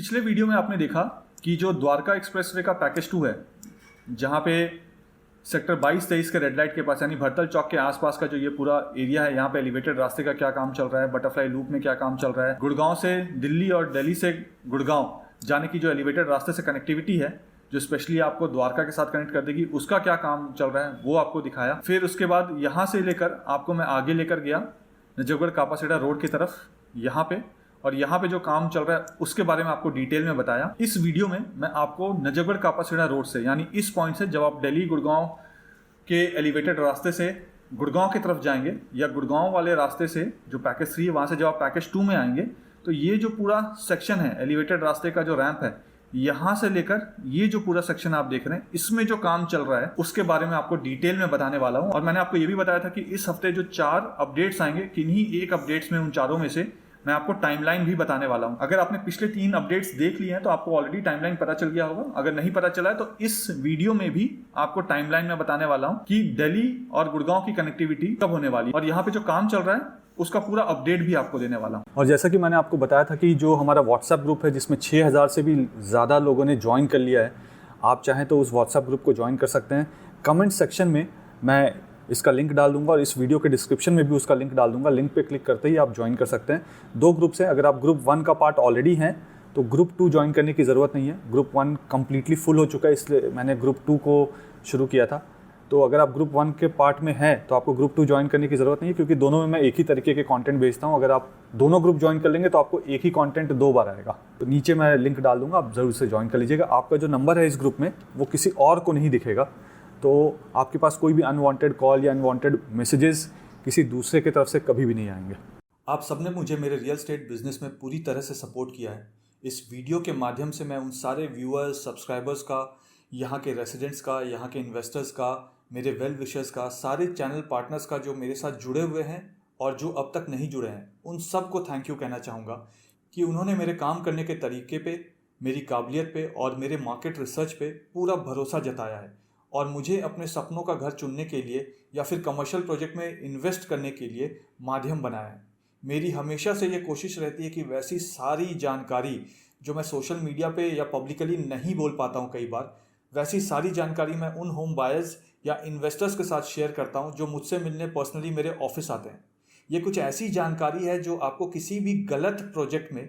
पिछले वीडियो में आपने देखा कि जो द्वारका एक्सप्रेसवे का पैकेज 2 है, जहाँ पे सेक्टर 22-23 के रेड लाइट के पास यानी भरतल चौक के आसपास का जो ये पूरा एरिया है, यहाँ पे एलिवेटेड रास्ते का क्या काम चल रहा है, बटरफ्लाई लूप में क्या काम चल रहा है, गुड़गांव से दिल्ली और दिल्ली से गुड़गांव जाने की जो एलिवेटेड रास्ते से कनेक्टिविटी है जो स्पेशली आपको द्वारका के साथ कनेक्ट कर देगी, उसका क्या काम चल रहा है वो आपको दिखाया। फिर उसके बाद यहाँ से लेकर आपको मैं आगे लेकर गया नजफगढ़ कापासेड़ा रोड की तरफ यहाँ पे, और यहाँ पे जो काम चल रहा है उसके बारे में आपको डिटेल में बताया। इस वीडियो में मैं आपको नजफगढ़ कापासेड़ा रोड से यानी इस पॉइंट से जब आप दिल्ली गुड़गांव के एलिवेटेड रास्ते से गुड़गांव की तरफ जाएंगे या गुड़गांव वाले रास्ते से जो पैकेज 3 है वहाँ से जब आप पैकेज 2 में आएंगे तो ये जो पूरा सेक्शन है एलिवेटेड रास्ते का जो रैंप है, यहाँ से लेकर ये जो पूरा सेक्शन आप देख रहे हैं इसमें जो काम चल रहा है उसके बारे में आपको डिटेल में बताने वाला हूँ। और मैंने आपको ये भी बताया था कि इस हफ्ते जो 4 अपडेट्स आएंगे, किन्हीं एक अपडेट्स में उन चारों में से मैं आपको टाइमलाइन भी बताने वाला हूं। अगर आपने पिछले 3 अपडेट्स देख लिए हैं तो आपको ऑलरेडी टाइमलाइन पता चल गया होगा। अगर नहीं पता चला है तो इस वीडियो में भी आपको टाइमलाइन में बताने वाला हूं कि दिल्ली और गुड़गांव की कनेक्टिविटी कब होने वाली है और यहाँ पे जो काम चल रहा है उसका पूरा अपडेट भी आपको देने वाला हूं। और जैसा कि मैंने आपको बताया था कि जो हमारा व्हाट्सएप ग्रुप है जिसमें 6000 से भी ज़्यादा लोगों ने ज्वाइन कर लिया है, आप चाहें तो उस व्हाट्सएप ग्रुप को ज्वाइन कर सकते हैं। कमेंट सेक्शन में मैं इसका लिंक डाल दूंगा और इस वीडियो के डिस्क्रिप्शन में भी उसका लिंक डाल दूंगा। लिंक पे क्लिक करते ही आप ज्वाइन कर सकते हैं। 2 ग्रुप्स हैं, अगर आप ग्रुप 1 का पार्ट ऑलरेडी हैं तो ग्रुप 2 ज्वाइन करने की ज़रूरत नहीं है। ग्रुप 1 कम्प्लीटली फुल हो चुका है, इसलिए मैंने ग्रुप 2 को शुरू किया था। तो अगर आप ग्रुप 1 के पार्ट में हैं तो आपको ग्रुप 2 ज्वाइन करने की ज़रूरत नहीं है, क्योंकि दोनों में मैं एक ही तरीके के कंटेंट भेजता हूं। अगर आप दोनों ग्रुप ज्वाइन कर लेंगे तो आपको एक ही कंटेंट 2 बार आएगा। तो नीचे मैं लिंक डाल दूंगा, आप ज़रूर से ज्वाइन कर लीजिएगा। आपका जो नंबर है इस ग्रुप में वो किसी और को नहीं दिखेगा, तो आपके पास कोई भी अनवांटेड कॉल या अनवांटेड मैसेजेस किसी दूसरे की तरफ से कभी भी नहीं आएंगे। आप सबने मुझे मेरे रियल एस्टेट बिजनेस में पूरी तरह से सपोर्ट किया है। इस वीडियो के माध्यम से मैं उन सारे व्यूअर्स, सब्सक्राइबर्स का, यहाँ के रेसिडेंट्स का, यहाँ के इन्वेस्टर्स का, मेरे वेल विशर्स का, सारे चैनल पार्टनर्स का जो मेरे साथ जुड़े हुए हैं और जो अब तक नहीं जुड़े हैं, उन सबको थैंक यू कहना चाहूँगा कि उन्होंने मेरे काम करने के तरीके पे, मेरी काबिलियत पे और मेरे मार्केट रिसर्च पे पूरा भरोसा जताया है और मुझे अपने सपनों का घर चुनने के लिए या फिर कमर्शियल प्रोजेक्ट में इन्वेस्ट करने के लिए माध्यम बनाया है। मेरी हमेशा से ये कोशिश रहती है कि वैसी सारी जानकारी जो मैं सोशल मीडिया पे या पब्लिकली नहीं बोल पाता हूँ कई बार, वैसी सारी जानकारी मैं उन होम बायर्स या इन्वेस्टर्स के साथ शेयर करता हूँ जो मुझसे मिलने पर्सनली मेरे ऑफिस आते हैं। ये कुछ ऐसी जानकारी है जो आपको किसी भी गलत प्रोजेक्ट में,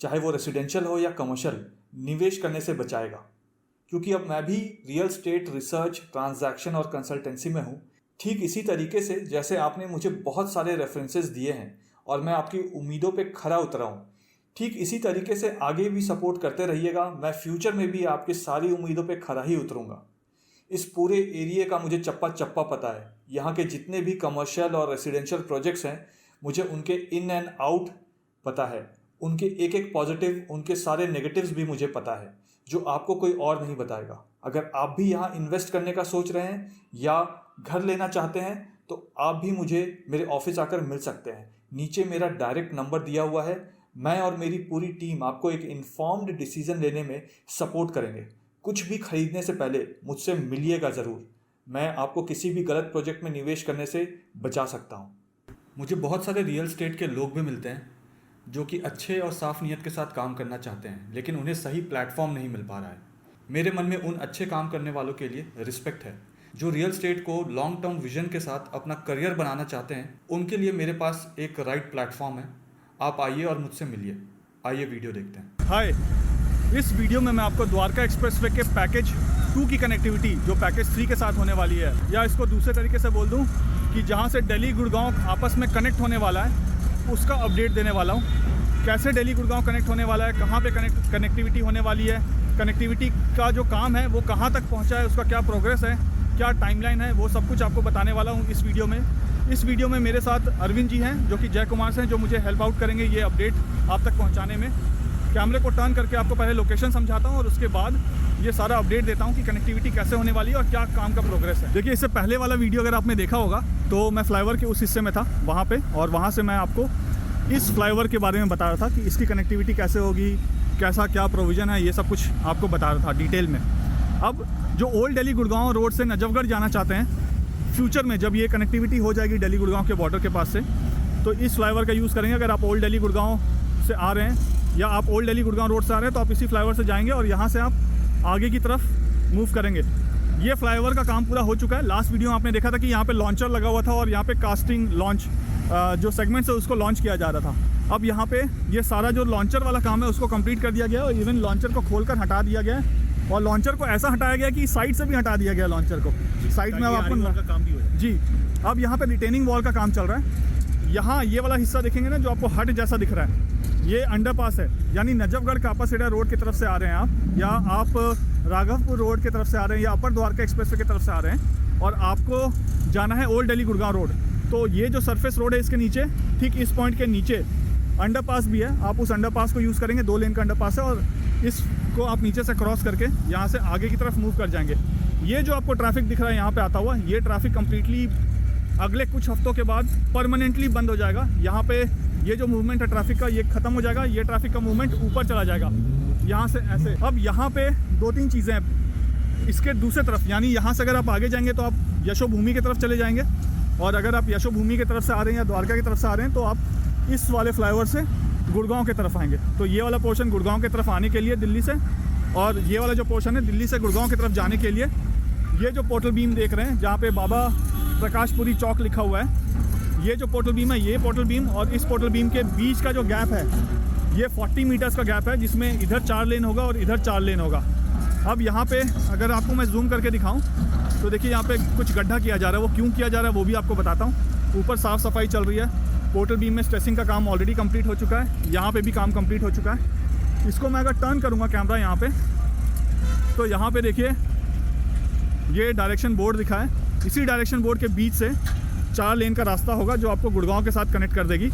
चाहे वो रेसिडेंशियल हो या कमर्शियल, निवेश करने से बचाएगा। क्योंकि अब मैं भी रियल एस्टेट रिसर्च, ट्रांजैक्शन और कंसल्टेंसी में हूँ। ठीक इसी तरीके से जैसे आपने मुझे बहुत सारे रेफरेंसेस दिए हैं और मैं आपकी उम्मीदों पे खरा उतरा हूँ, ठीक इसी तरीके से आगे भी सपोर्ट करते रहिएगा। मैं फ्यूचर में भी आपकी सारी उम्मीदों पे खरा ही उतरूँगा। इस पूरे एरिया का मुझे चप्पा चप्पा पता है। यहाँ के जितने भी कमर्शियल और रेसिडेंशियल प्रोजेक्ट्स हैं, मुझे उनके इन एंड आउट पता है। उनके एक एक पॉजिटिव, उनके सारे नेगेटिव्स भी मुझे पता है, जो आपको कोई और नहीं बताएगा। अगर आप भी यहाँ इन्वेस्ट करने का सोच रहे हैं या घर लेना चाहते हैं तो आप भी मुझे मेरे ऑफिस आकर मिल सकते हैं। नीचे मेरा डायरेक्ट नंबर दिया हुआ है। मैं और मेरी पूरी टीम आपको एक इन्फॉर्म्ड डिसीजन लेने में सपोर्ट करेंगे। कुछ भी खरीदने से पहले मुझसे मिलिएगा ज़रूर। मैं आपको किसी भी गलत प्रोजेक्ट में निवेश करने से बचा सकता हूँ। मुझे बहुत सारे रियल एस्टेट के लोग भी मिलते हैं जो कि अच्छे और साफ नीयत के साथ काम करना चाहते हैं, लेकिन उन्हें सही प्लेटफॉर्म नहीं मिल पा रहा है। मेरे मन में उन अच्छे काम करने वालों के लिए रिस्पेक्ट है जो रियल एस्टेट को लॉन्ग टर्म विजन के साथ अपना करियर बनाना चाहते हैं। उनके लिए मेरे पास एक राइट प्लेटफॉर्म है। आप आइए और मुझसे मिलिए। आइए वीडियो देखते हैं। हाय, इस वीडियो में मैं आपको द्वारका एक्सप्रेसवे के पैकेज 2 की कनेक्टिविटी जो पैकेज 3 के साथ होने वाली है, या इसको दूसरे तरीके से बोल दूं कि जहां से दिल्ली गुड़गांव आपस में कनेक्ट होने वाला है, उसका अपडेट देने वाला हूं। कैसे दिल्ली गुड़गांव कनेक्ट होने वाला है, कहां पे कनेक्टिविटी होने वाली है, कनेक्टिविटी का जो काम है वो कहां तक पहुंचा है, उसका क्या प्रोग्रेस है, क्या टाइमलाइन है, वो सब कुछ आपको बताने वाला हूं इस वीडियो में। इस वीडियो में मेरे साथ अरविंद जी हैं जो कि जय कुमार से हैं, जो मुझे हेल्प आउट करेंगे ये अपडेट आप तक पहुँचाने में। कैमरे को टर्न करके आपको पहले लोकेशन समझाता हूँ और उसके बाद ये सारा अपडेट देता हूँ कि कनेक्टिविटी कैसे होने वाली है और क्या काम का प्रोग्रेस है। देखिए, इससे पहले वाला वीडियो अगर आपने देखा होगा तो मैं फ्लाईओवर के उस हिस्से में था वहाँ पे, और वहाँ से मैं आपको इस फ्लाईओवर के बारे में बता रहा था कि इसकी कनेक्टिविटी कैसे होगी, कैसा क्या प्रोविज़न है, ये सब कुछ आपको बता रहा था डिटेल में। अब जो ओल्ड दिल्ली गुड़गांव रोड से नजफगढ़ जाना चाहते हैं, फ्यूचर में जब ये कनेक्टिविटी हो जाएगी दिल्ली गुड़गांव के बॉर्डर के पास से, तो इस फ्लाईओवर का यूज़ करेंगे। अगर आप ओल्ड दिल्ली गुड़गांव से आ रहे हैं या आप ओल्ड दिल्ली गुड़गांव रोड से आ रहे हैं तो आप इसी फ्लाईओवर से जाएंगे और यहाँ से आप आगे की तरफ मूव करेंगे। ये फ्लाईओवर का काम पूरा हो चुका है। लास्ट वीडियो में आपने देखा था कि यहाँ पे लॉन्चर लगा हुआ था और यहाँ पे कास्टिंग लॉन्च जो सेगमेंट्स है उसको लॉन्च किया जा रहा था। अब यहाँ पे ये सारा जो लॉन्चर वाला काम है उसको कंप्लीट कर दिया गया और इवन लॉन्चर को खोलकर हटा दिया गया है और लॉन्चर को ऐसा हटाया गया कि साइड से भी हटा दिया गया लॉन्चर को। साइड में अब आपको काम भी हो जाए। जी, अब यहाँ पे रिटेनिंग वॉल का काम चल रहा है। यहाँ ये वाला हिस्सा देखेंगे ना जो आपको हट जैसा दिख रहा है, ये अंडरपास है, यानी नजफगढ़ कापासेड़ा रोड की तरफ से आ रहे हैं आप, या आप राघवपुर रोड की तरफ से आ रहे हैं, या अपर द्वारका एक्सप्रेसवे की तरफ से आ रहे हैं और आपको जाना है ओल्ड दिल्ली गुड़गांव रोड। तो ये जो सरफेस रोड है इसके नीचे, ठीक इस पॉइंट के नीचे अंडरपास भी है। आप उस अंडरपास को यूज़ करेंगे, 2 लेन का अंडरपास है और इसको आप नीचे से क्रॉस करके यहाँ से आगे की तरफ मूव कर जाएंगे। ये जो आपको ट्रैफिक दिख रहा है यहाँ पे आता हुआ, ये ट्रैफिक कम्प्लीटली अगले कुछ हफ्तों के बाद परमानेंटली बंद हो जाएगा। यहाँ पे ये जो मूवमेंट है ट्रैफिक का ये ख़त्म हो जाएगा। ये ट्रैफिक का मूवमेंट ऊपर चला जाएगा यहाँ से ऐसे। अब यहाँ पे 2-3 चीज़ें हैं इसके दूसरे तरफ, यानी यहाँ से अगर आप आगे जाएंगे तो आप यशोभूमि की तरफ चले जाएंगे और अगर आप यशोभूमि की तरफ से आ रहे हैं या द्वारका की तरफ से आ रहे हैं तो आप इस वाले फ्लाईओवर से गुड़गांव की तरफ आएंगे। तो ये वाला पोर्शन गुड़गांव की तरफ आने के लिए दिल्ली से, और ये वाला जो पोर्शन है दिल्ली से गुड़गांव की तरफ जाने के लिए, ये जो पोर्टल बीम देख रहे हैं जहाँ पे बाबा प्रकाशपुरी चौक लिखा हुआ है, ये जो पोर्टल बीम है, ये पोर्टल बीम और इस पोर्टल बीम के बीच का जो गैप है ये 40 मीटर्स का गैप है, जिसमें इधर 4 लेन होगा और इधर 4 लेन होगा। अब यहाँ पे अगर आपको मैं जूम करके दिखाऊं तो देखिए यहाँ पे कुछ गड्ढा किया जा रहा है। वो क्यों किया जा रहा है वो भी आपको बताता हूँ। ऊपर साफ़ सफाई चल रही है, पोर्टल बीम में स्ट्रेसिंग का काम ऑलरेडी कंप्लीट हो चुका है, यहाँ पे भी काम कंप्लीट हो चुका है। इसको मैं अगर टर्न करूँगा कैमरा यहाँ पे, तो यहाँ पे देखिए ये डायरेक्शन बोर्ड दिखा है। इसी डायरेक्शन बोर्ड के बीच से 4 लेन का रास्ता होगा जो आपको गुड़गांव के साथ कनेक्ट कर देगी।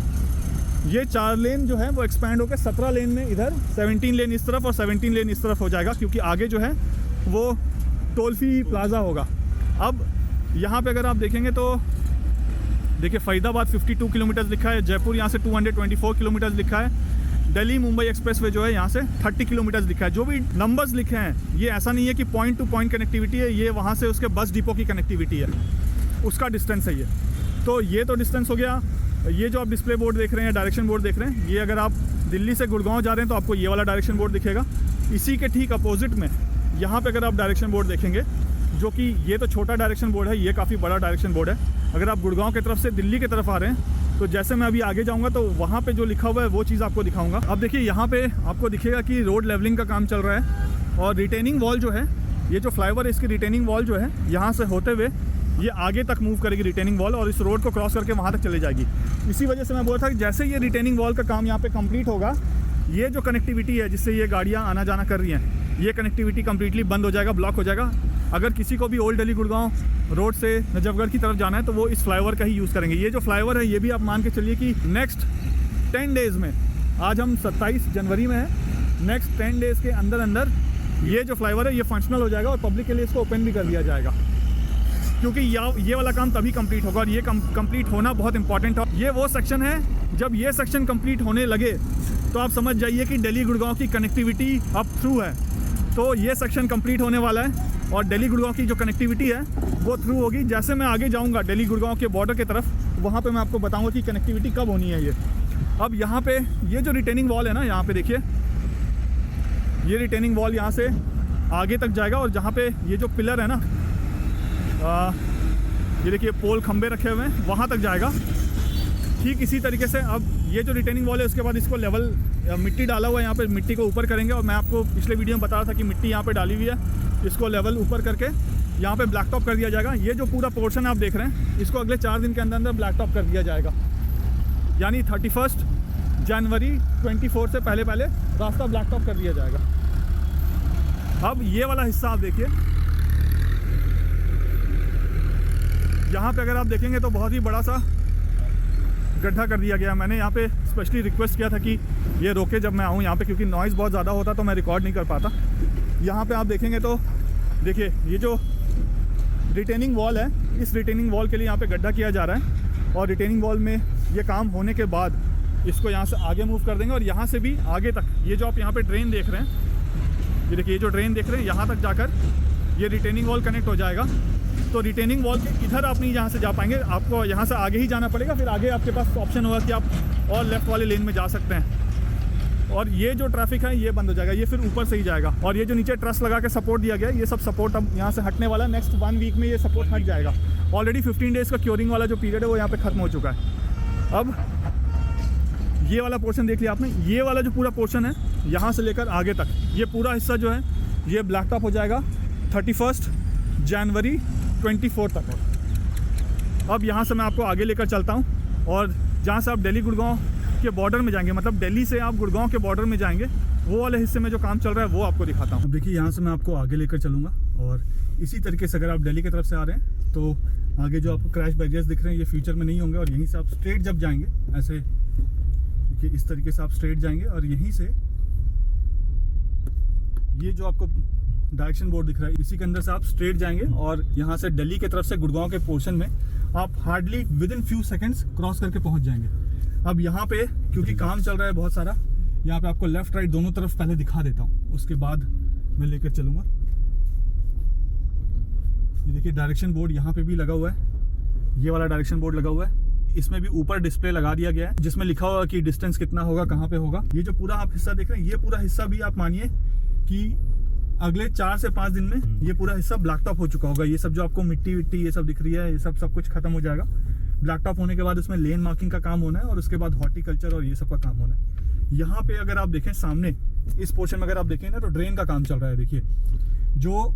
ये 4 लेन जो है वो एक्सपैंड होकर 17 लेन में इधर, 17 लेन इस तरफ और 17 लेन इस तरफ हो जाएगा, क्योंकि आगे जो है वो टोल फ्री प्लाजा होगा। अब यहाँ पे अगर आप देखेंगे तो देखिए फरीदाबाद 52 किलोमीटर लिखा है, जयपुर यहाँ से 224 किलोमीटर लिखा है, दिल्ली मुंबई एक्सप्रेसवे जो है यहाँ से 30 किलोमीटर लिखा है। जो भी नंबर्स लिखे हैं ये ऐसा नहीं है कि पॉइंट टू पॉइंट कनेक्टिविटी है, ये वहाँ से उसके बस डिपो की कनेक्टिविटी है, उसका डिस्टेंस है ये। तो ये तो डिस्टेंस हो गया। ये जो आप डिस्प्ले बोर्ड देख रहे हैं, डायरेक्शन बोर्ड देख रहे हैं, ये अगर आप दिल्ली से गुड़गांव जा रहे हैं तो आपको ये वाला डायरेक्शन बोर्ड दिखेगा। इसी के ठीक अपोजिट में यहाँ पे अगर आप डायरेक्शन बोर्ड देखेंगे, जो कि ये तो छोटा डायरेक्शन बोर्ड है, ये काफ़ी बड़ा डायरेक्शन बोर्ड है। अगर आप गुड़गांव की तरफ से दिल्ली की तरफ आ रहे हैं तो जैसे मैं अभी आगे जाऊँगा तो वहाँ पर जो लिखा हुआ है वो चीज़ आपको दिखाऊँगा। अब देखिए यहाँ पर आपको दिखेगा कि रोड लेवलिंग का काम चल रहा है और रिटेनिंग वॉल जो है, ये जो फ्लाईओवर है इसकी रिटेनिंग वॉल जो है यहाँ से होते हुए ये आगे तक मूव करेगी रिटेनिंग वॉल और इस रोड को क्रॉस करके वहाँ तक चले जाएगी। इसी वजह से मैं बोला था कि जैसे ये रिटेनिंग वॉल का काम यहाँ पे कंप्लीट होगा, ये जो कनेक्टिविटी है जिससे ये गाड़ियाँ आना जाना कर रही हैं, ये कनेक्टिविटी कंप्लीटली बंद हो जाएगा, ब्लॉक हो जाएगा। अगर किसी को भी ओल्ड दिल्ली गुड़गांव रोड से नजफगढ़ की तरफ जाना है तो वो इस फ्लाईओवर का ही यूज़ करेंगे। ये जो फ्लाईओवर है ये भी आप मान के चलिए कि नेक्स्ट 10 डेज़ में, आज हम 27 जनवरी में है, नेक्स्ट 10 डेज़ के अंदर अंदर ये जो फ्लाईओवर है ये फंक्शनल हो जाएगा और पब्लिक के लिए इसको ओपन भी कर दिया जाएगा, क्योंकि ये वाला काम तभी कंप्लीट होगा और ये कंप्लीट होना बहुत इंपॉर्टेंट है। ये वो सेक्शन है, जब ये सेक्शन कंप्लीट होने लगे तो आप समझ जाइए कि दिल्ली गुड़गांव की कनेक्टिविटी अब थ्रू है। तो ये सेक्शन कंप्लीट होने वाला है और दिल्ली गुड़गांव की जो कनेक्टिविटी है वो थ्रू होगी। जैसे मैं आगे जाऊँगा दिल्ली गुड़गांव के बॉर्डर की तरफ, वहाँ पर मैं आपको बताऊँगा कि कनेक्टिविटी कब होनी है ये। अब यहाँ पर ये जो रिटेनिंग वॉल है ना, यहाँ पर देखिए ये रिटेनिंग वॉल यहाँ से आगे तक जाएगा और जहाँ पे ये जो पिलर है ना, ये देखिए पोल खंबे रखे हुए हैं, वहाँ तक जाएगा। ठीक इसी तरीके से अब ये जो रिटेनिंग वॉल है उसके बाद इसको लेवल मिट्टी डाला हुआ है, यहाँ पे मिट्टी को ऊपर करेंगे और मैं आपको पिछले वीडियो में बता रहा था कि मिट्टी यहाँ पे डाली हुई है, इसको लेवल ऊपर करके यहाँ पे ब्लैक टॉप कर दिया जाएगा। ये जो पूरा पोर्शन आप देख रहे हैं इसको अगले 4 दिन के अंदर अंदर ब्लैक टॉप कर दिया जाएगा, यानी 31 जनवरी 24 से पहले रास्ता ब्लैक टॉप कर दिया जाएगा। अब ये वाला हिस्सा आप देखिए, यहाँ पे अगर आप देखेंगे तो बहुत ही बड़ा सा गड्ढा कर दिया गया। मैंने यहाँ पे स्पेशली रिक्वेस्ट किया था कि ये रोके जब मैं आऊँ यहाँ पे, क्योंकि नॉइज़ बहुत ज़्यादा होता तो मैं रिकॉर्ड नहीं कर पाता। यहाँ पे आप देखेंगे तो देखिए ये जो रिटेनिंग वॉल है, इस रिटेनिंग वॉल के लिए यहाँ पे गड्ढा किया जा रहा है और रिटेनिंग वॉल में ये काम होने के बाद इसको यहाँ से आगे मूव कर देंगे और यहाँ से भी आगे तक ये जो आप यहाँ पे ड्रेन देख रहे हैं, ये देखिए ये जो ड्रेन देख रहे हैं, यहाँ तक जाकर ये रिटेनिंग वॉल कनेक्ट हो जाएगा। तो रिटेनिंग वॉल के इधर आप नहीं यहाँ से जा पाएंगे, आपको यहाँ से आगे ही जाना पड़ेगा। फिर आगे आपके पास ऑप्शन होगा कि आप और लेफ़्ट वाले लेन में जा सकते हैं। और ये जो ट्रैफिक है ये बंद हो जाएगा, ये फिर ऊपर से ही जाएगा। और ये जो नीचे ट्रस लगा के सपोर्ट दिया गया है, ये सब सपोर्ट अब यहाँ से हटने वाला है। नेक्स्ट 1 वीक में ये सपोर्ट हट जाएगा। ऑलरेडी 15 डेज़ का क्योरिंग वाला जो पीरियड है वो यहाँ पे ख़त्म हो चुका है। अब ये वाला पोर्शन देख लिया आपने, ये वाला जो पूरा पोर्शन है यहाँ से लेकर आगे तक, ये पूरा हिस्सा जो है ये ब्लैक टॉप हो जाएगा 31 जनवरी 24 तक। अब यहाँ से मैं आपको आगे लेकर चलता हूँ और जहाँ से आप दिल्ली गुड़गांव के बॉर्डर में जाएंगे, मतलब दिल्ली से आप गुड़गांव के बॉर्डर में जाएंगे, वो वाले हिस्से में जो काम चल रहा है वो आपको दिखाता हूँ। अब देखिए यहाँ से मैं आपको आगे लेकर चलूँगा और इसी तरीके से अगर आप दिल्ली की तरफ से आ रहे हैं तो आगे जो आपको क्रैश बैरियर्स दिख रहे हैं ये फ्यूचर में नहीं होंगे। और यहीं से आप स्ट्रेट जब जाएंगे, ऐसे देखिए इस तरीके से आप स्ट्रेट जाएंगे और यहीं से ये जो आपको डायरेक्शन बोर्ड दिख रहा है इसी के अंदर से आप स्ट्रेट जाएंगे और यहाँ से दिल्ली की तरफ से गुड़गांव के पोर्शन में आप hardly with in few seconds cross करके पहुँच जाएंगे। अब यहाँ पे क्योंकि काम चल रहा है बहुत सारा, यहाँ पे आपको लेफ्ट राइट दोनों तरफ पहले दिखा देता हूँ, उसके बाद मैं लेकर चलूँगा। ये देखिए डायरेक्शन बोर्ड यहाँ पे भी लगा हुआ है, ये वाला डायरेक्शन बोर्ड लगा हुआ है। इसमें भी ऊपर डिस्प्ले लगा दिया गया है जिसमें लिखा होगा कि डिस्टेंस कितना होगा, कहाँ पे होगा। ये जो पूरा आप हिस्सा देख रहे हैं, ये पूरा हिस्सा भी आप मानिए कि अगले 4 से 5 दिन में ये पूरा हिस्सा ब्लैक टॉप हो चुका होगा। ये सब जो आपको मिट्टी विट्टी ये सब दिख रही है, ये सब कुछ खत्म हो जाएगा। ब्लैक टॉप होने के बाद उसमें लेन मार्किंग का काम होना है और उसके बाद हॉर्टिकल्चर और ये सब का काम होना है। यहाँ पे अगर आप देखें सामने इस पोर्शन में अगर आप देखें ना तो ड्रेन का काम चल रहा है। देखिए जो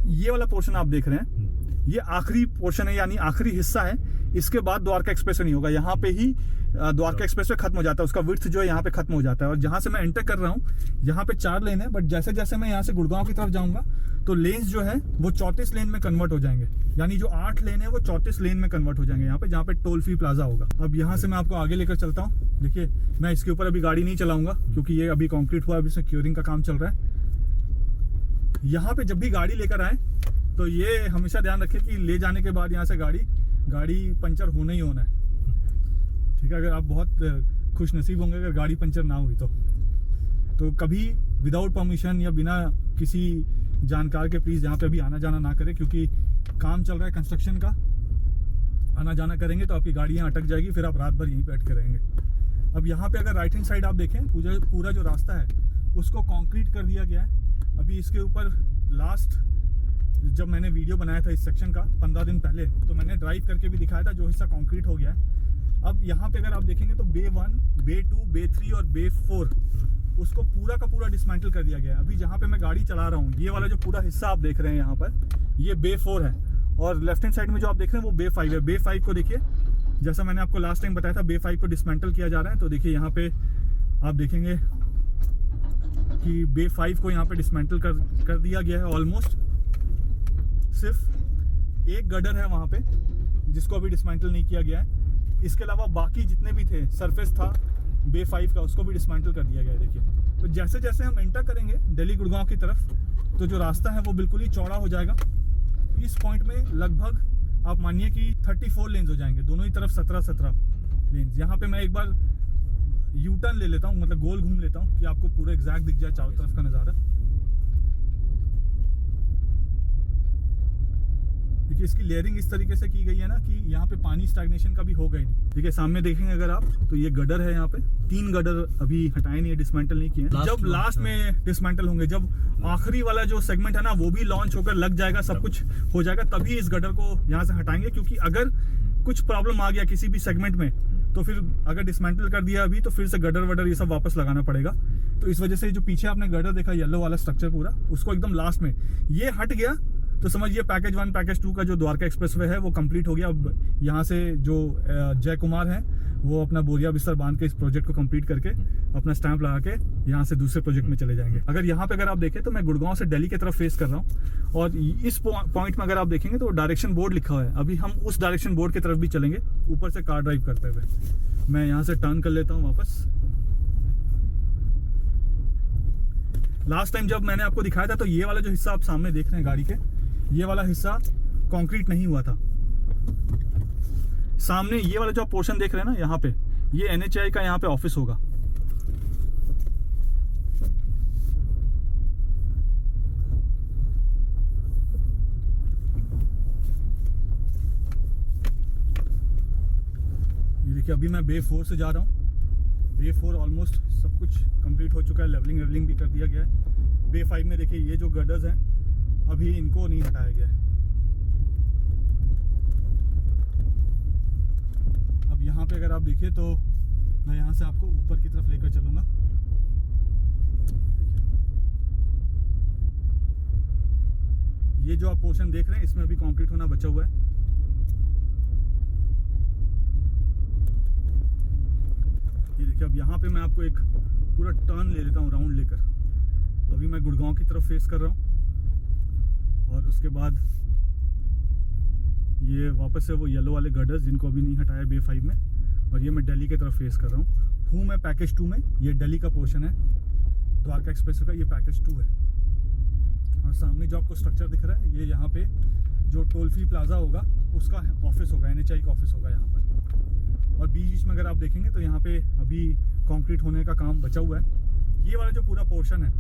ये वाला पोर्शन आप देख रहे हैं ये आखिरी पोर्शन है, यानी आखिरी हिस्सा है। इसके बाद द्वारका एक्सप्रेस नहीं होगा, यहाँ पे ही द्वारका एक्सप्रेस खत्म हो जाता है, उसका विड्थ जो है यहाँ पे खत्म हो जाता है। और जहाँ से मैं एंटर कर रहा हूँ यहाँ पे 4 लेन है, बट जैसे जैसे मैं यहाँ से गुड़गांव की तरफ जाऊँगा तो लेन्स जो है वो 34 लेन में कन्वर्ट हो जाएंगे, यानी जो 8 लेन है वो 34 लेन में कन्वर्ट हो जाएंगे यहाँ पे, जहाँ पे टोल फ्री प्लाजा होगा। अब यहाँ से मैं आपको आगे लेकर चलता हूँ। देखिए मैं इसके ऊपर अभी गाड़ी नहीं चलाऊंगा क्योंकि ये अभी कॉन्क्रीट हुआ, अभी इसमें क्योरिंग का काम चल रहा है। यहाँ पे जब भी गाड़ी लेकर आए तो ये हमेशा ध्यान रखें कि ले जाने के बाद यहाँ से गाड़ी पंचर होना ही होना है, ठीक है। अगर आप बहुत खुश नसीब होंगे अगर गाड़ी पंचर ना हुई तो कभी विदाउट परमिशन या बिना किसी जानकार के प्लीज़ यहाँ पे अभी आना जाना ना करें, क्योंकि काम चल रहा है कंस्ट्रक्शन का। आना जाना करेंगे तो आपकी गाड़ी यहाँ अटक जाएगी, फिर आप रात भर यहीं पे अटके रहेंगे। अब यहाँ पे अगर राइट हैंड साइड आप देखें पूरा जो रास्ता है उसको कंक्रीट कर दिया गया है। अभी इसके ऊपर लास्ट जब मैंने वीडियो बनाया था इस सेक्शन का 15 दिन पहले, तो मैंने ड्राइव करके भी दिखाया था जो हिस्सा कंक्रीट हो गया है। अब यहाँ पे अगर आप देखेंगे तो बे 1, बे 2, बे 3 और बे 4 उसको पूरा का पूरा डिसमेंटल कर दिया गया है। अभी जहाँ पे मैं गाड़ी चला रहा हूँ ये वाला जो पूरा हिस्सा आप देख रहे हैं यहाँ पर ये बे 4 है और लेफ्ट हैंड साइड में जो आप देख रहे हैं वो बे 5 है। बे 5 को देखिए, जैसा मैंने आपको लास्ट टाइम बताया था, बे 5 को डिसमेंटल किया जा रहा है। तो देखिए यहाँ पे आप देखेंगे कि बे 5 को यहाँ पे डिसमेंटल कर दिया गया है ऑलमोस्ट। सिर्फ एक गडर है वहाँ पे जिसको अभी डिसमेंटल नहीं किया गया है। इसके अलावा बाकी जितने भी थे, सरफेस था बे 5 का, उसको भी डिसमेंटल कर दिया गया है। देखिए तो जैसे जैसे हम एंटर करेंगे दिल्ली गुड़गांव की तरफ तो जो रास्ता है वो बिल्कुल ही चौड़ा हो जाएगा। इस पॉइंट में लगभग आप मानिए कि 34 लेन्स हो जाएंगे, दोनों ही तरफ 17 लेन्स। यहाँ पे मैं एक बार यू टर्न ले लेता हूँ, मतलब गोल घूम लेता हूँ कि आपको पूरा एग्जैक्ट दिख जाए चारों तरफ का नज़ारा। देखिए इसकी लेयरिंग इस तरीके से की गई है ना कि यहाँ पे पानी स्टैग्नेशन का भी होगा ही नहीं। ठीक है, सामने देखेंगे अगर आप तो ये गडर है, यहाँ पे 3 गडर अभी हटाए नहीं है, डिसमेंटल नहीं किए। जब लास्ट में डिसमेंटल होंगे, जब आखिरी वाला जो सेगमेंट है ना वो भी लॉन्च होकर लग जाएगा, सब कुछ हो जाएगा, तभी इस गडर को यहाँ से हटाएंगे। क्योंकि अगर कुछ प्रॉब्लम आ गया किसी भी सेगमेंट में तो फिर अगर डिसमेंटल कर दिया अभी तो फिर से गडर वडर ये सब वापस लगाना पड़ेगा। तो इस वजह से जो पीछे आपने गडर देखा येलो वाला स्ट्रक्चर पूरा, उसको एकदम लास्ट में ये हट गया तो समझिए पैकेज 1 पैकेज 2 का जो द्वारका एक्सप्रेसवे है वो कंप्लीट हो गया। अब यहाँ से जो जय कुमार हैं वो अपना बोरिया बिस्तर बांध के इस प्रोजेक्ट को कंप्लीट करके अपना स्टैंप लगा के यहाँ से दूसरे प्रोजेक्ट में चले जाएंगे। अगर यहाँ पे अगर आप देखें तो मैं गुड़गांव से दिल्ली की तरफ फेस कर रहा हूँ और इस पॉइंट में अगर आप देखेंगे तो डायरेक्शन बोर्ड लिखा हुआ है। अभी हम उस डायरेक्शन बोर्ड की तरफ भी चलेंगे ऊपर से कार ड्राइव करते हुए। मैं यहाँ से टर्न कर लेता हूँ वापस। लास्ट टाइम जब मैंने आपको दिखाया था तो ये वाला जो हिस्सा आप सामने देख रहे हैं गाड़ी के, ये वाला हिस्सा कंक्रीट नहीं हुआ था। सामने ये वाला जो आप पोर्शन देख रहे हैं ना, यहाँ पे ये NHAI का यहाँ पे ऑफिस होगा। ये देखिए अभी मैं बे 4 से जा रहा हूँ बे 4 ऑलमोस्ट सब कुछ कंप्लीट हो चुका है, लेवलिंग भी कर दिया गया है। बे 5 में देखिए ये जो गर्डर्स हैं अभी इनको नहीं हटाया गया है। अब यहाँ पे अगर आप देखिए तो मैं यहाँ से आपको ऊपर की तरफ लेकर चलूँगा। ये जो आप पोर्शन देख रहे हैं इसमें अभी कंक्रीट होना बचा हुआ है। ये देखिए, अब यहाँ पे मैं आपको एक पूरा टर्न ले लेता हूँ, राउंड लेकर। अभी मैं गुड़गांव की तरफ फेस कर रहा हूँ और उसके बाद ये वापस से वो येलो वाले गर्डर्स जिनको अभी नहीं हटाया बे 5 में, और ये मैं दिल्ली की तरफ फेस कर रहा हूँ मैं पैकेज 2 में। ये दिल्ली का पोर्शन है द्वारका एक्सप्रेस का, ये पैकेज 2 है। और सामने जो आपको स्ट्रक्चर दिख रहा है ये यहाँ पे जो टोल फ्री प्लाजा होगा उसका ऑफिस होगा, NHI का ऑफिस होगा यहाँ पर। और बीच में अगर आप देखेंगे तो यहाँ पे अभी कंक्रीट होने का काम बचा हुआ है। ये वाला जो पूरा पोर्शन है,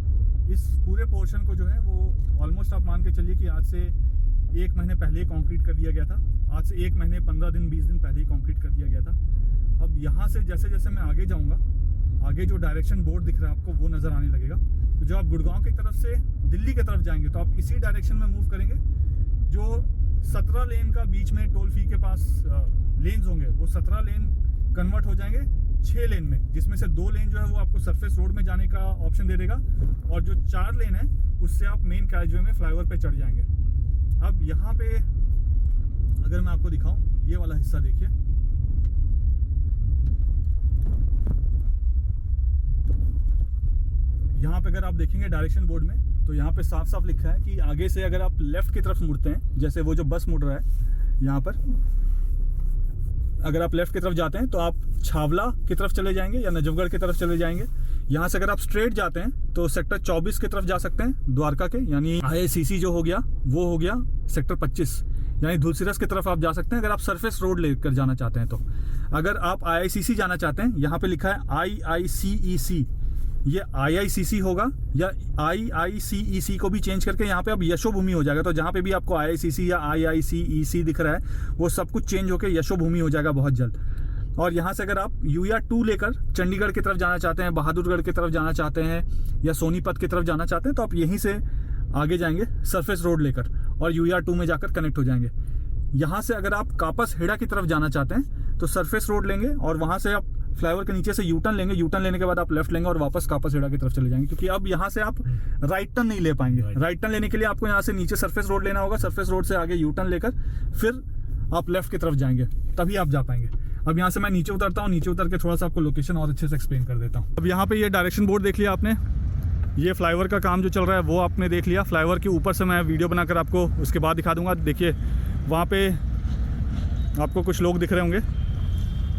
इस पूरे पोर्शन को जो है वो ऑलमोस्ट आप मान के चलिए कि आज से 1 महीने पहले ही कंक्रीट कर दिया गया था। आज से 1 महीने 15 दिन 20 दिन पहले ही कंक्रीट कर दिया गया था। अब यहाँ से जैसे जैसे मैं आगे जाऊँगा, आगे जो डायरेक्शन बोर्ड दिख रहा है आपको वो नज़र आने लगेगा। तो जब आप गुड़गांव की तरफ से दिल्ली की तरफ जाएंगे तो आप इसी डायरेक्शन में मूव करेंगे। जो 17 लेन का बीच में टोल फ्री के पास लेन्स होंगे वो 17 लेन कन्वर्ट हो जाएंगे 6 लेन में, जिसमें से 2 लेन जो है वो आपको सरफेस रोड में जाने का ऑप्शन दे देगा, और जो 4 लेन है उससे आप मेन कैरिजवे में फ्लाईओवर पे चढ़ जाएंगे। अब यहाँ पे अगर मैं आपको दिखाऊं, ये वाला हिस्सा देखिए, यहाँ पे अगर आप देखेंगे डायरेक्शन बोर्ड में तो यहाँ पे साफ साफ लिखा है कि आगे से अगर आप लेफ्ट की तरफ मुड़ते हैं, जैसे वो जो बस मुड़ रहा है यहाँ पर, अगर आप लेफ्ट की तरफ जाते हैं तो आप छावला की तरफ चले जाएंगे या नजफगढ़ की तरफ चले जाएंगे। यहाँ से अगर आप स्ट्रेट जाते हैं तो सेक्टर 24 की तरफ जा सकते हैं द्वारका के, यानी IICC जो हो गया वो हो गया सेक्टर 25, यानी धुलसिरस की तरफ आप जा सकते हैं अगर आप सरफेस रोड लेकर जाना चाहते हैं। तो अगर आप IICC जाना चाहते हैं, यहाँ पे लिखा है IICEC, ये IICC होगा या IICEC को भी चेंज करके यहाँ पे अब यशोभूमि हो जाएगा। तो जहाँ पे भी आपको IICC या IICEC दिख रहा है वो सब कुछ चेंज होकर यशोभूमि हो जाएगा बहुत जल्द। और यहाँ से अगर आप UR 2 लेकर चंडीगढ़ की तरफ जाना चाहते हैं, बहादुरगढ़ की तरफ जाना चाहते हैं या सोनीपत की तरफ जाना चाहते हैं तो आप यहीं से आगे जाएंगे सरफेस रोड लेकर और UR 2 में जाकर कनेक्ट हो जाएंगे। यहाँ से अगर आप कापस हेड़ा की तरफ जाना चाहते हैं तो सरफेस रोड लेंगे और वहाँ से आप फ्लाईओवर के नीचे से यूटर्न लेंगे, यूटर्न लेने के बाद आप लेफ्ट लेंगे और वापस कापस हेड़ा की तरफ चले जाएंगे, क्योंकि अब यहाँ से आप राइट टर्न नहीं ले पाएंगे। राइट टर्न लेने के लिए आपको यहाँ से नीचे सरफेस रोड लेना होगा, सरफेस रोड से आगे यूटर्न लेकर फिर आप लेफ्ट की तरफ जाएंगे, तभी आप जा पाएंगे। अब यहाँ से मैं नीचे उतरता हूँ, नीचे उतर के थोड़ा सा आपको लोकेशन और अच्छे से एक्सप्लेन कर देता हूँ। अब यहाँ पे ये डायरेक्शन बोर्ड देख लिया आपने, ये फ्लाईओवर का काम जो चल रहा है वो आपने देख लिया। फ्लाईओवर के ऊपर से मैं वीडियो बनाकर आपको उसके बाद दिखा दूंगा। देखिए वहाँ पे आपको कुछ लोग दिख रहे होंगे,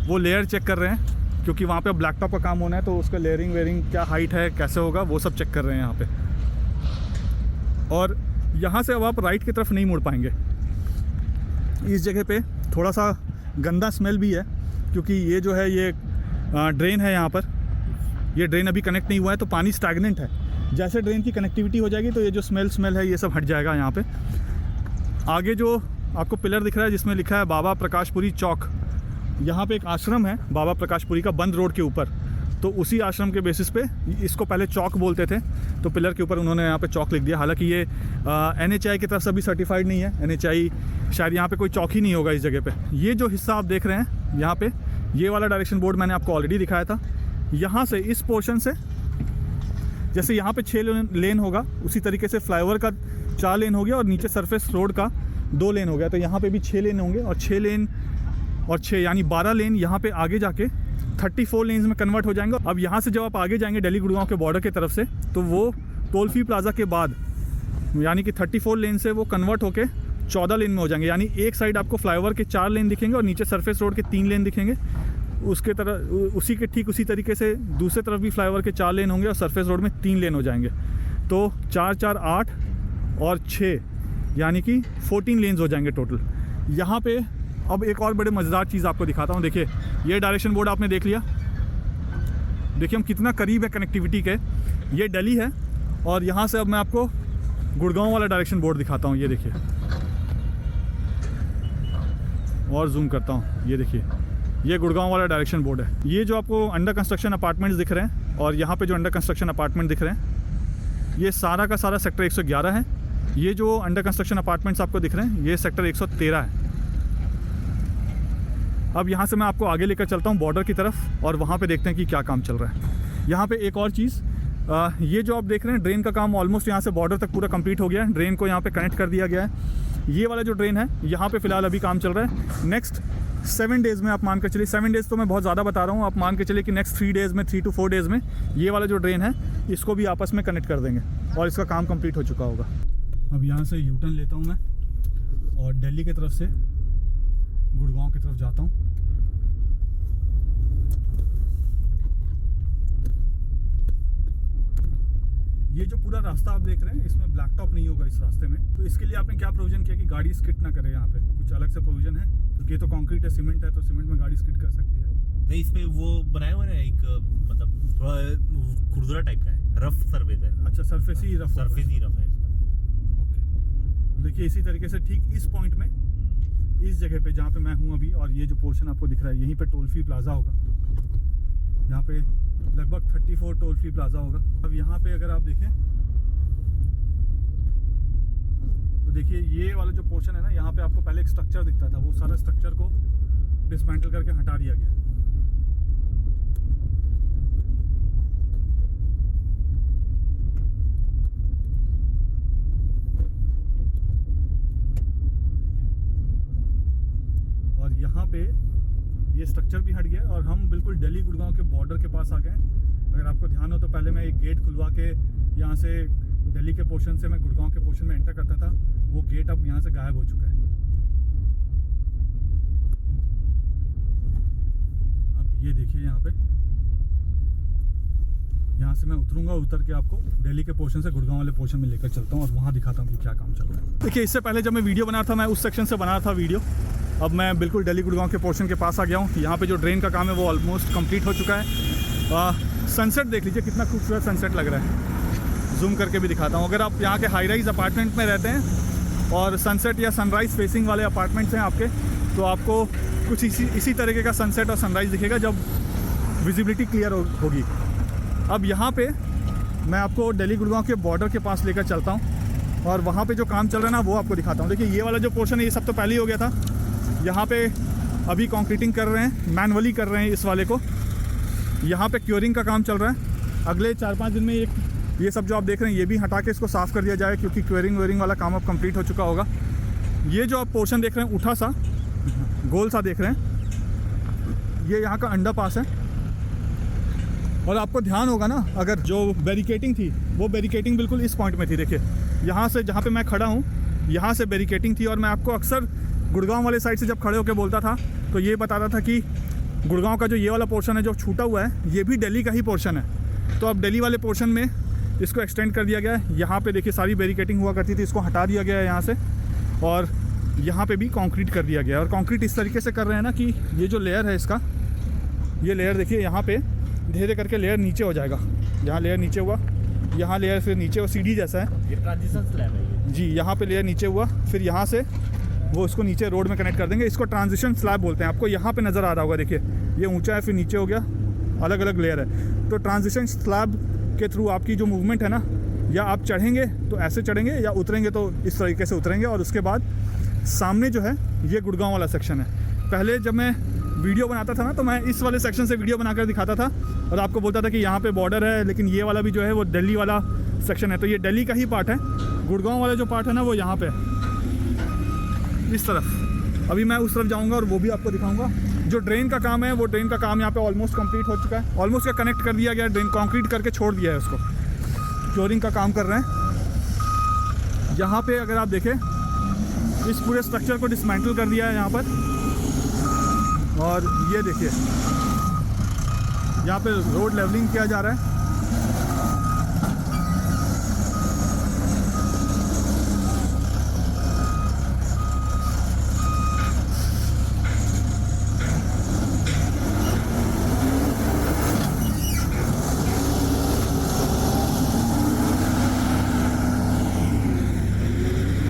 वो लेयर चेक कर रहे हैं, क्योंकि वहाँ पे ब्लैक टॉप का काम होना है तो उसका लेयरिंग वेयरिंग क्या हाइट है कैसे होगा वो सब चेक कर रहे हैं यहाँ पे। और यहाँ से अब आप राइट की तरफ नहीं मुड़ पाएंगे। इस जगह पे थोड़ा सा गंदा स्मेल भी है, क्योंकि ये जो है ये ड्रेन है यहाँ पर, ये ड्रेन अभी कनेक्ट नहीं हुआ है तो पानी स्टैगनेंट है। जैसे ड्रेन की कनेक्टिविटी हो जाएगी तो ये जो स्मेल है ये सब हट जाएगा। यहाँ पे आगे जो आपको पिलर दिख रहा है जिसमें लिखा है बाबा प्रकाशपुरी चौक, यहाँ पे एक आश्रम है बाबा प्रकाशपुरी का बंद रोड के ऊपर, तो उसी आश्रम के बेसिस पे इसको पहले चौक बोलते थे, तो पिलर के ऊपर उन्होंने यहाँ पे चौक लिख दिया। हालांकि ये NHI की तरफ से अभी सर्टिफाइड नहीं है, NHI शायद यहाँ पे कोई चौक ही नहीं होगा इस जगह पे। ये जो हिस्सा आप देख रहे हैं यहाँ पे, ये वाला डायरेक्शन बोर्ड मैंने आपको ऑलरेडी दिखाया था। यहाँ से इस पोर्शन से जैसे यहाँ पे 6 लेन होगा, उसी तरीके से फ्लाईओवर का 4 लेन हो गया और नीचे सरफेस रोड का 2 लेन हो गया, तो यहाँ पे भी 6 लेन होंगे और 6 लेन और 6 यानी 12 लेन यहाँ पे आगे जाके 34 लेन्स में कन्वर्ट हो जाएंगे। अब यहाँ से जब आप आगे जाएंगे दिल्ली गुड़गांव के बॉर्डर की तरफ से, तो वो टोल फ्री प्लाजा के बाद यानी कि 34 लेन से वो कन्वर्ट होके 14 लेन में हो जाएंगे। यानी एक साइड आपको फ्लाईओवर के 4 लेन दिखेंगे और नीचे सरफेस रोड के 3 लेन दिखेंगे। उसके तरह उसी के ठीक उसी तरीके से दूसरे तरफ भी फ्लाईओवर के 4 लेन होंगे और सरफेस रोड में 3 लेन हो जाएंगे। तो 4 4 8 और 6 यानी कि 14 लेन्स हो जाएंगे टोटल। यहाँ पे अब एक और बड़े मज़ेदार चीज़ आपको दिखाता हूँ। देखिए ये डायरेक्शन बोर्ड आपने देख लिया, देखिए हम कितना करीब है कनेक्टिविटी के। ये दिल्ली है और यहाँ से अब मैं आपको गुड़गांव वाला डायरेक्शन बोर्ड दिखाता हूँ। ये देखिए और जूम करता हूँ, ये देखिए ये गुड़गांव वाला डायरेक्शन बोर्ड है। ये जो आपको अंडर कंस्ट्रक्शन अपार्टमेंट्स दिख रहे हैं और यहाँ पे जो अंडर कंस्ट्रक्शन अपार्टमेंट दिख रहे हैं, ये सारा का सारा सेक्टर 111 है। ये जो अंडर कंस्ट्रक्शन अपार्टमेंट्स आपको दिख रहे हैं, ये सेक्टर 113 है। अब यहाँ से मैं आपको आगे लेकर चलता हूँ बॉर्डर की तरफ और वहाँ पे देखते हैं कि क्या काम चल रहा है। यहाँ पे एक और चीज़, ये जो आप देख रहे हैं ड्रेन का काम ऑलमोस्ट यहाँ से बॉर्डर तक पूरा कंप्लीट हो गया है। ड्रेन को यहाँ पे कनेक्ट कर दिया गया है। ये वाला जो ड्रेन है यहाँ पे फ़िलहाल अभी काम चल रहा है। नेक्स्ट 7 डेज़ में आप मान कर चलिए, 7 डेज़ तो मैं बहुत ज़्यादा बता रहा हूँ, आप मान के चलिए कि नेक्स्ट 3 डेज़ में, 3 to 4 डेज़ में ये वाला जो ड्रेन है इसको भी आपस में कनेक्ट कर देंगे और इसका काम कंप्लीट हो चुका होगा। अब यहाँ से यू टर्न लेता हूँ मैं और दिल्ली की तरफ से गुड़गांव की तरफ जाता हूँ। ये जो पूरा रास्ता आप देख रहे हैं इसमें ब्लैक टॉप नहीं होगा इस रास्ते में, तो इसके लिए आपने क्या प्रोविजन किया कि गाड़ी स्किड ना करे। यहाँ पे कुछ अलग से प्रोविजन है क्योंकि ये तो कंक्रीट है, सीमेंट है, तो सीमेंट में गाड़ी स्किड कर सकती है। नहीं, इसमें वो बनाया हुआ है एक, मतलब थोड़ा खुरदुरा टाइप का है, रफ सर्फेस है। अच्छा, सरफेस ही रफ सरफेस ही रफ है इसका। ओके, देखिए इसी तरीके से ठीक इस पॉइंट में, इस जगह पे जहाँ पे मैं हूँ अभी, और ये जो पोर्शन आपको दिख रहा है यहीं पे टोल फ्री प्लाजा होगा। यहाँ पे लगभग 34 टोल फ्री प्लाजा होगा। अब यहाँ पे अगर आप देखें तो देखिए ये वाला जो पोर्शन है ना, यहाँ पे आपको पहले एक स्ट्रक्चर दिखता था, वो सारा स्ट्रक्चर को डिसमेंटल करके हटा दिया गया। और यहाँ पे ये स्ट्रक्चर भी हट गया और हम बिल्कुल दिल्ली गुड़गांव के बॉर्डर के पास आ गए। अगर आपको ध्यान हो तो पहले मैं एक गेट खुलवा के यहाँ से दिल्ली के पोर्शन से मैं गुड़गांव के पोर्शन में एंटर करता था, वो गेट अब यहाँ से गायब हो चुका है। अब ये देखिए यहाँ पे, यहाँ से मैं उतरूंगा, उतर के आपको दिल्ली के पोर्शन से गुड़गांव वाले पोर्शन में लेकर चलता हूँ और वहाँ दिखाता हूँ कि क्या काम चल रहा है। देखिए इससे पहले जब मैं वीडियो बना था, मैं उस सेक्शन से बना था वीडियो। अब मैं बिल्कुल दिल्ली गुड़गांव के पोर्शन के पास आ गया हूँ। यहाँ पे जो ड्रेन का काम है वो ऑलमोस्ट कंप्लीट हो चुका है। सनसेट देख लीजिए, कितना खूबसूरत सनसेट लग रहा है। जूम करके भी दिखाता हूँ। अगर आप यहाँ के हाई राइज अपार्टमेंट में रहते हैं और सनसेट या सनराइज़ फेसिंग वाले अपार्टमेंट्स हैं आपके, तो आपको कुछ इसी तरीके का सनसेट और सनराइज़ दिखेगा जब विजिबिलिटी क्लियर होगी। अब यहाँ पे मैं आपको दिल्ली गुड़गांव के बॉर्डर के पास लेकर चलता हूँ और वहाँ पे जो काम चल रहा है ना वो आपको दिखाता हूँ। देखिए ये वाला जो पोर्शन है ये सब तो पहले ही हो गया था। यहाँ पे अभी कंक्रीटिंग कर रहे हैं, मैनुअली कर रहे हैं इस वाले को। यहाँ पे क्योरिंग का काम चल रहा है। अगले 4-5 दिन में ये सब जो आप देख रहे हैं ये भी हटा के इसको साफ़ कर दिया जाए, क्योंकि क्योरिंग वेयरिंग वाला काम अब कंप्लीट हो चुका होगा। ये जो आप पोर्शन देख रहे हैं उठा सा गोल सा देख रहे हैं, ये यहाँ का अंडर पास है। और आपको ध्यान होगा ना, अगर जो बैरिकेटिंग थी वो बैरिकेटिंग बिल्कुल इस पॉइंट में थी। देखिए यहाँ से जहाँ पे मैं खड़ा हूँ यहाँ से बैरिकेटिंग थी, और मैं आपको अक्सर गुड़गांव वाले साइड से जब खड़े होकर बोलता था तो ये बता रहा था कि गुड़गांव का जो ये वाला पोर्शन है जो छूटा हुआ है ये भी दिल्ली का ही पोर्शन है। तो अब दिल्ली वाले पोर्शन में इसको एक्सटेंड कर दिया गया है। यहाँ पे देखिए सारी बैरिकेटिंग हुआ करती थी, इसको हटा दिया गया है यहाँ से, और यहाँ पे भी कंक्रीट कर दिया गया है। और कंक्रीट इस तरीके से कर रहे हैं ना कि ये जो लेयर है इसका, ये लेयर देखिए यहाँ पे धीरे करके लेयर नीचे हो जाएगा। यहाँ लेयर नीचे हुआ, यहाँ लेयर फिर नीचे, और सीढ़ी जैसा है, ये ट्रांजिशन स्लैब है ये। जी। यहाँ पे लेयर नीचे हुआ, फिर यहाँ से वो इसको नीचे रोड में कनेक्ट कर देंगे। इसको ट्रांजिशन स्लैब बोलते हैं। आपको यहाँ पे नज़र आ रहा होगा, देखिए ये ऊंचा है फिर नीचे हो गया, अलग अलग लेयर है। तो ट्रांजिशन स्लैब के थ्रू आपकी जो मूवमेंट है ना, या आप चढ़ेंगे तो ऐसे चढ़ेंगे या उतरेंगे तो इस तरीके से उतरेंगे। और उसके बाद सामने जो है ये गुड़गांव वाला सेक्शन है। पहले जब मैं वीडियो बनाता था ना तो मैं इस वाले सेक्शन से वीडियो बनाकर दिखाता था और आपको बोलता था कि यहाँ पे बॉर्डर है, लेकिन ये वाला भी जो है वो दिल्ली वाला सेक्शन है। तो ये दिल्ली का ही पार्ट है। गुड़गांव वाला जो पार्ट है ना वो यहाँ पे इस तरफ। अभी मैं उस तरफ जाऊँगा और वो भी आपको दिखाऊँगा। जो ड्रेन का काम है वो ड्रेन का काम यहाँ पे ऑलमोस्ट कंप्लीट हो चुका है। ऑलमोस्ट का कनेक्ट कर दिया गया, ड्रेन कंक्रीट करके छोड़ दिया है उसको। क्योरिंग का काम कर रहे हैं। यहाँ पे अगर आप देखें इस पूरे स्ट्रक्चर को डिसमेंटल कर दिया है यहाँ पर। और ये देखिए यहाँ पे रोड लेवलिंग किया जा रहा है।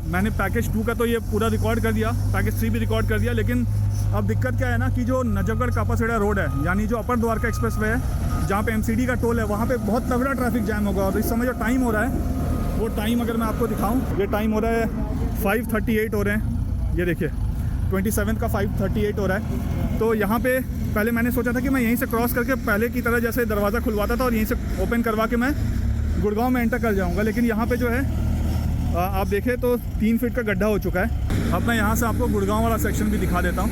मैंने पैकेज 2 का तो ये पूरा रिकॉर्ड कर दिया, पैकेज 3 भी रिकॉर्ड कर दिया, लेकिन अब दिक्कत क्या है ना कि जो नजफगढ़ कापासेड़ा रोड है, यानी जो अपर द्वारका एक्सप्रेस वे है, जहाँ पे एमसीडी का टोल है, वहाँ पे बहुत तगड़ा ट्रैफिक जैम होगा। और इस समय जो टाइम हो रहा है, वो टाइम अगर मैं आपको दिखाऊं, ये टाइम हो रहा है 5:38 हो रहे हैं। ये देखिए 27 का 5:38 हो रहा है। तो यहाँ पे पहले मैंने सोचा था कि मैं यहीं से क्रॉस करके पहले की तरह जैसे दरवाज़ा खुलवाता था और यहीं से ओपन करवा के मैं गुड़गांव में एंटर कर जाऊँगा, लेकिन यहाँ पे जो है आप देखें तो 3 फीट का गड्ढा हो चुका है। अब मैं यहाँ से आपको गुड़गांव वाला सेक्शन भी दिखा देता हूँ।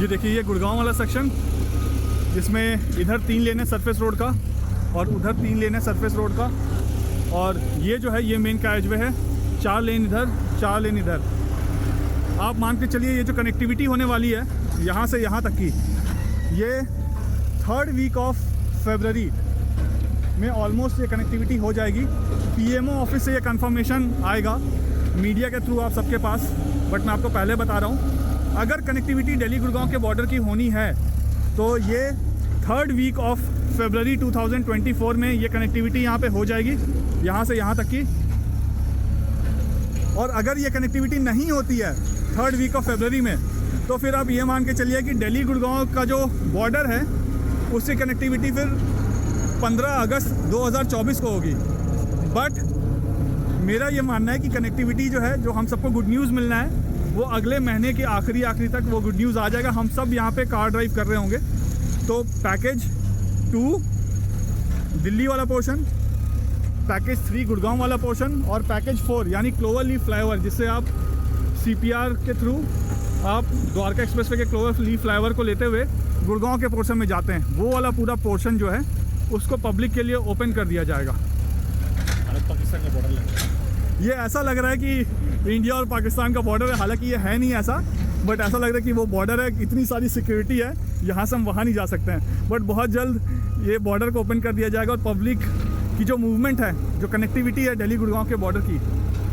ये देखिए ये गुड़गांव वाला सेक्शन, जिसमें इधर 3 लेन है सरफेस रोड का और उधर 3 लेन है सरफेस रोड का। और ये जो है ये मेन कैरिजवे है, 4 लेन इधर 4 लेन इधर। आप मान के चलिए ये जो कनेक्टिविटी होने वाली है यहाँ से यहाँ तक की, ये 3rd वीक ऑफ फरवरी में ऑलमोस्ट ये कनेक्टिविटी हो जाएगी। पीएमओ ऑफिस से ये कंफर्मेशन आएगा मीडिया के थ्रू आप सबके पास, बट मैं आपको पहले बता रहा हूँ, अगर कनेक्टिविटी दिल्ली गुड़गांव के बॉर्डर की होनी है तो ये 3rd वीक ऑफ फरवरी 2024 में ये कनेक्टिविटी यहाँ पे हो जाएगी, यहाँ से यहाँ तक की। और अगर ये कनेक्टिविटी नहीं होती है 3rd वीक ऑफ फरवरी में, तो फिर आप ये मान के चलिए कि दिल्ली गुड़गांव का जो बॉर्डर है उसकी कनेक्टिविटी फिर 15 अगस्त 2024 को होगी। बट मेरा ये मानना है कि कनेक्टिविटी जो है, जो हम सबको गुड न्यूज़ मिलना है, वो अगले महीने के आखिरी तक वो गुड न्यूज़ आ जाएगा। हम सब यहाँ पे कार ड्राइव कर रहे होंगे। तो पैकेज 2 दिल्ली वाला पोर्शन, पैकेज 3 गुड़गांव वाला पोर्शन और पैकेज 4 यानी क्लोवर लीफ फ्लाईओवर, जिससे आप CPR के थ्रू आप द्वारका एक्सप्रेसवे के क्लोवर लीफ फ्लाईओवर को लेते हुए गुड़गांव के पोर्शन में जाते हैं, वो वाला पूरा पोर्शन जो है उसको पब्लिक के लिए ओपन कर दिया जाएगा। भारत पाकिस्तान का बॉर्डर लग रहा है। ये ऐसा लग रहा है कि इंडिया और पाकिस्तान का बॉर्डर है, हालांकि ये है नहीं ऐसा, बट ऐसा लग रहा है कि वो बॉर्डर है। इतनी सारी सिक्योरिटी है, यहाँ से हम वहाँ नहीं जा सकते हैं। बट बहुत जल्द ये बॉर्डर को ओपन कर दिया जाएगा और पब्लिक की जो मूवमेंट है, जो कनेक्टिविटी है दिल्ली गुड़गांव के बॉर्डर की,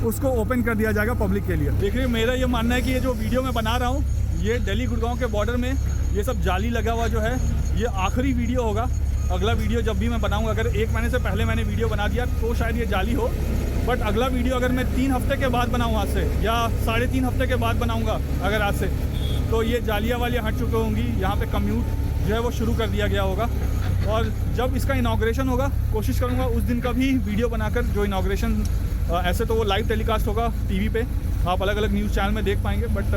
उसको ओपन कर दिया जाएगा पब्लिक के लिए। देखिए मेरा ये मानना है कि ये जो वीडियो मैं बना रहा हूँ, ये दिल्ली गुड़गांव के बॉर्डर में ये सब जाली लगा हुआ जो है, ये आखिरी वीडियो होगा। अगला वीडियो जब भी मैं बनाऊँगा, अगर 1 महीने से पहले मैंने वीडियो बना दिया तो शायद ये जाली हो, बट अगला वीडियो अगर मैं 3 हफ्ते के बाद बनाऊँ आज से, या 3.5 हफ्ते के बाद बनाऊँगा अगर आज से, तो ये जालियाँ वालियाँ हट चुकी होंगी। यहाँ पे कम्यूट जो है वो शुरू कर दिया गया होगा। और जब इसका इनाग्रेशन होगा, कोशिश करूँगा उस दिन का भी वीडियो बनाकर, जो इनाग्रेशन ऐसे तो वो लाइव टेलीकास्ट होगा टीवी पे, आप अलग अलग न्यूज़ चैनल में देख पाएंगे। बट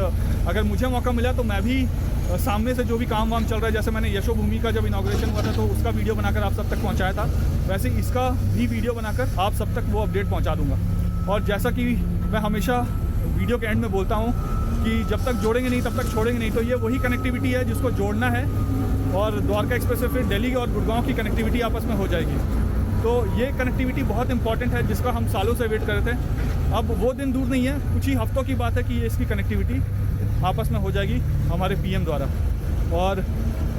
अगर मुझे मौका मिला तो मैं भी सामने से जो भी काम वाम चल रहा है, जैसे मैंने यशोभूमि का जब इनाग्रेशन हुआ था तो उसका वीडियो बनाकर आप सब तक पहुंचाया था, वैसे इसका भी वीडियो बनाकर आप सब तक वो अपडेट पहुंचा दूंगा। और जैसा कि मैं हमेशा वीडियो के एंड में बोलता हूं कि जब तक जोड़ेंगे नहीं तब तक छोड़ेंगे नहीं, तो ये वही कनेक्टिविटी है जिसको जोड़ना है, और द्वारका एक्सप्रेस से फिर दिल्ली और गुड़गांव की कनेक्टिविटी आपस में हो जाएगी। तो ये कनेक्टिविटी बहुत इंपॉर्टेंट है, जिसका हम सालों से वेट कर रहे थे। अब वो दिन दूर नहीं है, कुछ ही हफ्तों की बात है कि ये इसकी कनेक्टिविटी आपस में हो जाएगी हमारे PM द्वारा। और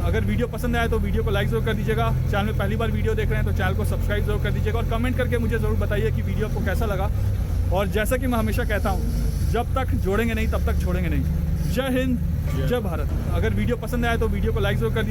अगर वीडियो पसंद आए तो वीडियो को लाइक ज़रूर कर दीजिएगा। चैनल में पहली बार वीडियो देख रहे हैं तो चैनल को सब्सक्राइब जरूर कर दीजिएगा, और कमेंट करके मुझे ज़रूर बताइए कि वीडियो आपको कैसा लगा। और जैसा कि मैं हमेशा कहता हूँ, जब तक जोड़ेंगे नहीं तब तक छोड़ेंगे नहीं। जय हिंद, जय भारत। अगर वीडियो पसंद आए तो वीडियो को लाइक ज़रूर कर दीजिए।